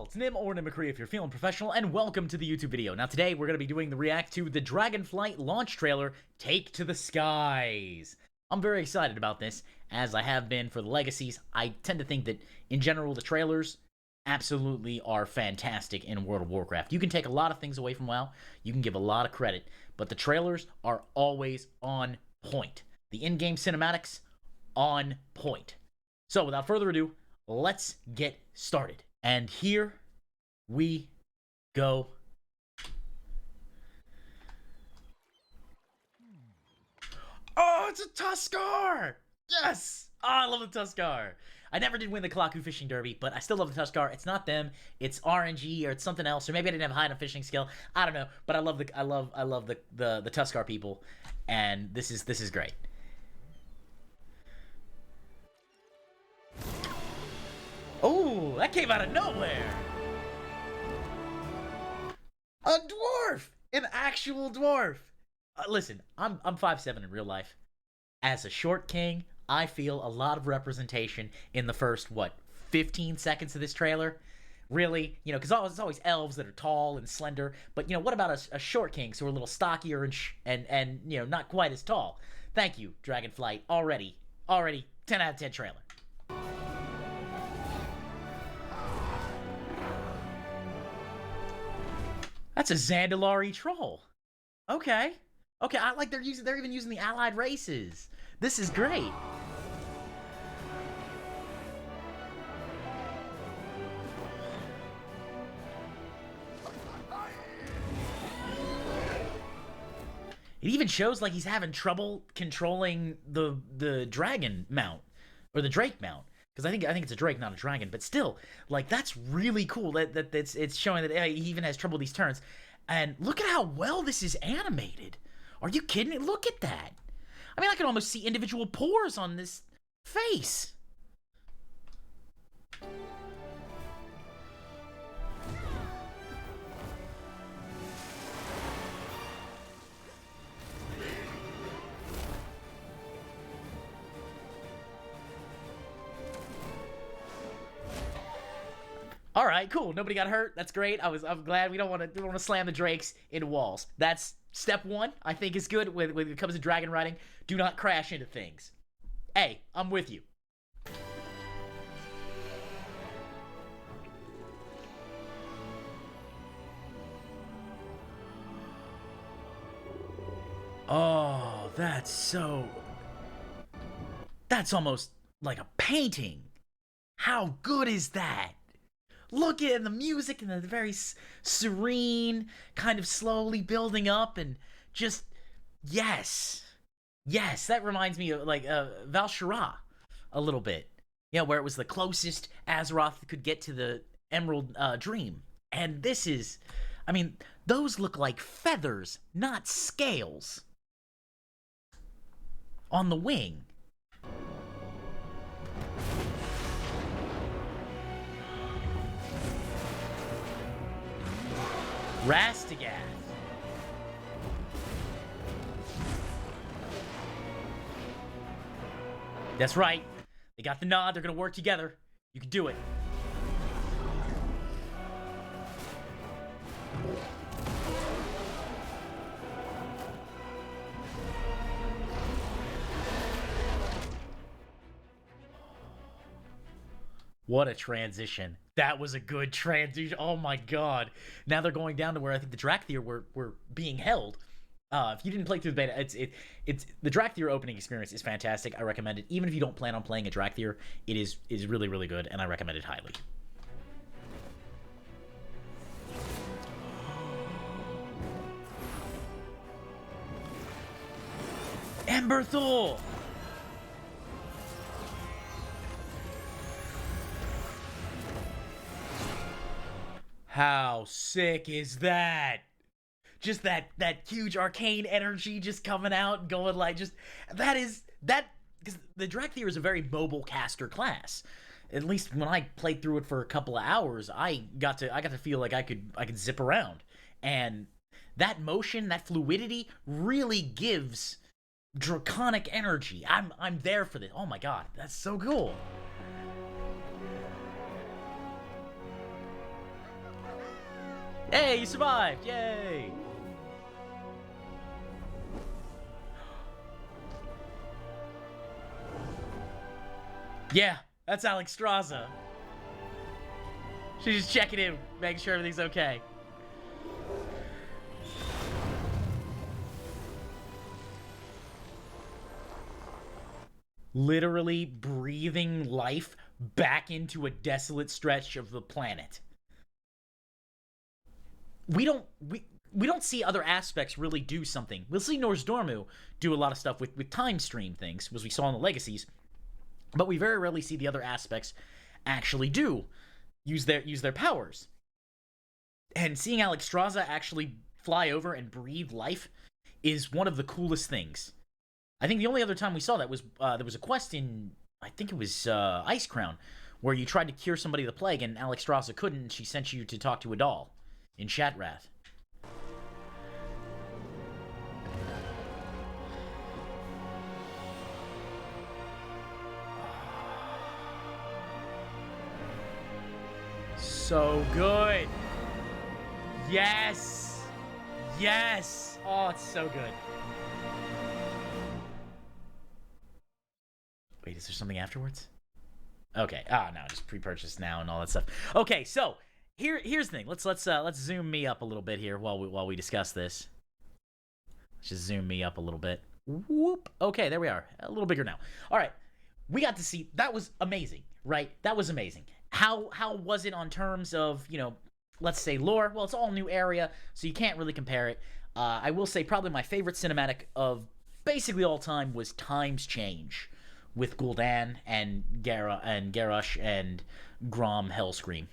it's Nim or Nimicree if you're feeling professional, and welcome to the YouTube video. Now today we're going to be doing the react to the Dragonflight launch trailer, Take to the Skies. I'm very excited about this, as I have been for the Legacies. I tend to think that, in general, the trailers absolutely are fantastic in World of Warcraft. You can take a lot of things away from WoW, you can give a lot of credit, but the trailers are always on point. The in-game cinematics, on point. So without further ado, let's get started. And here we go. Oh, it's a Tuskar! Yes! Oh, I love the Tuskar. I never did win the Kalaku fishing derby, but I still love the Tuskar. It's not them. It's RNG or it's something else, or maybe I didn't have high enough fishing skill. I don't know, but I love the Tuskar people, and this is great. Oh, that came out of nowhere. A dwarf! An actual dwarf! Listen, I'm 5'7" in real life. As a short king, I feel a lot of representation in the first, 15 seconds of this trailer? Really? You know, because it's always elves that are tall and slender, but, you know, what about a short king, so we're a little stockier and you know, not quite as tall? Thank you, Dragonflight. Already, 10 out of 10 trailer. That's a Zandalari troll. Okay. Okay, I like they're even using the allied races. This is great. It even shows like he's having trouble controlling the dragon mount or the drake mount. Because I think it's a drake, not a dragon, but still, like, that's really cool. That it's showing that he even has trouble these turns. And look at how well this is animated. Are you kidding me? Look at that. I mean, I can almost see individual pores on this face. All right, cool. Nobody got hurt. That's great. I'm glad. We don't want to slam the drakes into walls. That's step one. I think is good when it comes to dragon riding. Do not crash into things. Hey, I'm with you. Oh, that's almost like a painting. How good is that? Look at the music and the very serene, kind of slowly building up, and just, yes. Yes, that reminds me of, like, Val'Sharah a little bit. You know, where it was the closest Azeroth could get to the Emerald Dream. And this is, I mean, those look like feathers, not scales, on the wing. Rastagath. That's right. They got the nod. They're going to work together. You can do it. What a transition. That was a good transition. Oh my god. Now they're going down to where I think the Drakthir were being held. If you didn't play through the beta, it's the Drakthir opening experience is fantastic. I recommend it. Even if you don't plan on playing a Drakthir, it is really, really good, and I recommend it highly. Emberthul! How sick is that? Just that huge arcane energy just coming out and going like, just, because the Drakthir is a very mobile caster class. At least when I played through it for a couple of hours, I got to feel like I could zip around. And that motion, that fluidity really gives draconic energy. I'm there for this. Oh my god, that's so cool. Hey, you survived! Yay! Yeah, that's Alexstrasza. She's just checking in, making sure everything's okay. Literally breathing life back into a desolate stretch of the planet. We don't see other aspects really do something. We'll see Norsdormu do a lot of stuff with time stream things, as we saw in the Legacies, but we very rarely see the other aspects actually use their powers. And seeing Alexstrasza actually fly over and breathe life is one of the coolest things. I think the only other time we saw that was there was a quest in, I think it was Ice Crown, where you tried to cure somebody of the plague and Alexstrasza couldn't, and she sent you to talk to a doll in Shatrath. So good. Yes. Yes. Oh, it's so good. Wait, is there something afterwards? Okay. Ah, no, just pre-purchase now and all that stuff. Okay, so here's the thing. Let's zoom me up a little bit here while we discuss this. Let's just zoom me up a little bit. Whoop. Okay, there we are. A little bigger now. All right. We got to see, that was amazing, right? That was amazing. How was it on terms of, you know, let's say lore? Well, it's all new area, so you can't really compare it. I will say probably my favorite cinematic of basically all time was Times Change with Gul'dan and Garrosh and Grom Hellscream.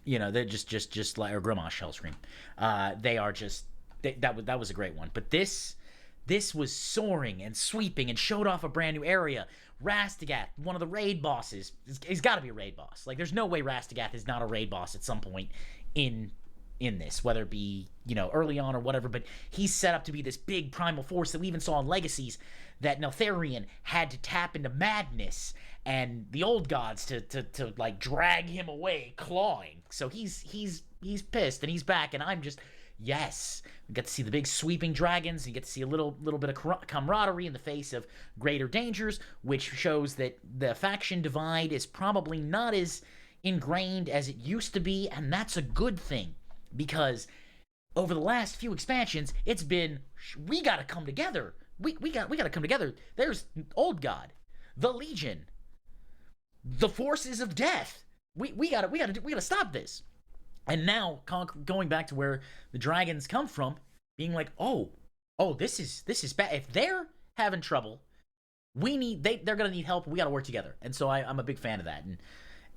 You know, they're just like, or Grommash Hellscream. They are just, that was a great one. But this was soaring and sweeping and showed off a brand new area. Rastagath, one of the raid bosses, he's got to be a raid boss. Like, there's no way Rastagath is not a raid boss at some point in this, whether it be, you know, early on or whatever. But he's set up to be this big primal force that we even saw in Legacies that Neltharion had to tap into madness and the old gods to like drag him away, clawing. So he's pissed and he's back, and I'm just, yes, we get to see the big sweeping dragons. You get to see a little bit of camaraderie in the face of greater dangers, which shows that the faction divide is probably not as ingrained as it used to be, and that's a good thing, because over the last few expansions, it's been, we gotta come together. We gotta come together. There's Old God, the Legion, the forces of death. We gotta stop this. And now, going back to where the dragons come from, being like, oh, this is bad. If they're having trouble, they're gonna need help. We gotta work together. And so I'm a big fan of that.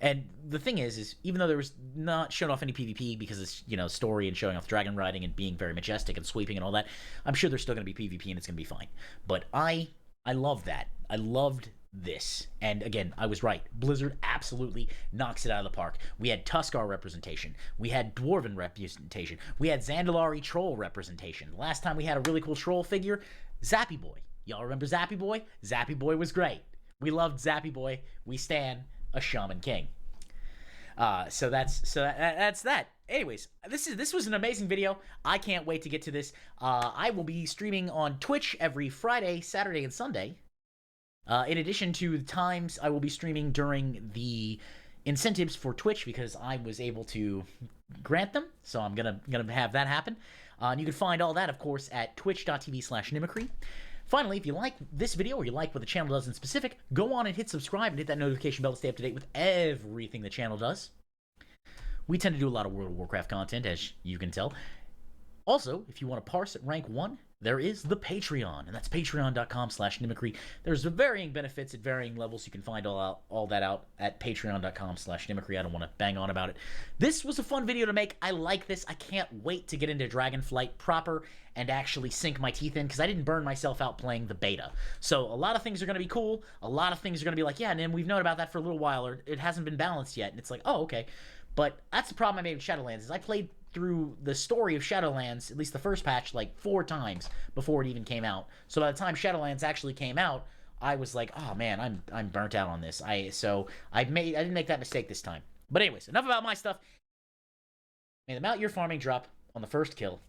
And the thing is even though there was not shown off any PvP because it's, you know, story and showing off dragon riding and being very majestic and sweeping and all that, I'm sure there's still gonna be PvP and it's gonna be fine. But I love that. I loved this. And again, I was right. Blizzard absolutely knocks it out of the park. We had Tuskar representation. We had Dwarven representation. We had Zandalari troll representation. Last time we had a really cool troll figure, Zappy Boy. Y'all remember Zappy Boy? Zappy Boy was great. We loved Zappy Boy. We stan a Shaman King. So that's that. Anyways, this was an amazing video. I can't wait to get to this. I will be streaming on Twitch every Friday, Saturday, and Sunday. In addition to the times I will be streaming during the incentives for Twitch, because I was able to grant them, so I'm gonna have that happen. And you can find all that, of course, at twitch.tv/Nimicry. Finally, if you like this video or you like what the channel does in specific, go on and hit subscribe and hit that notification bell to stay up to date with everything the channel does. We tend to do a lot of World of Warcraft content, as you can tell. Also, if you want to parse at rank 1, there is the Patreon, and that's patreon.com/Nimicry. There's varying benefits at varying levels. You can find all that out at patreon.com/Nimicry. I don't want to bang on about it. This was a fun video to make. I like this. I can't wait to get into Dragonflight proper and actually sink my teeth in, because I didn't burn myself out playing the beta. So a lot of things are going to be cool. A lot of things are going to be like, yeah, and we've known about that for a little while, or it hasn't been balanced yet. And it's like, oh, okay. But that's the problem I made with Shadowlands, is I played through the story of Shadowlands, at least the first patch, like 4 times before it even came out. So by the time Shadowlands actually came out, I was like, oh man, I'm burnt out on this. I didn't make that mistake this time. But anyways, enough about my stuff. May the amount you're farming drop on the first kill.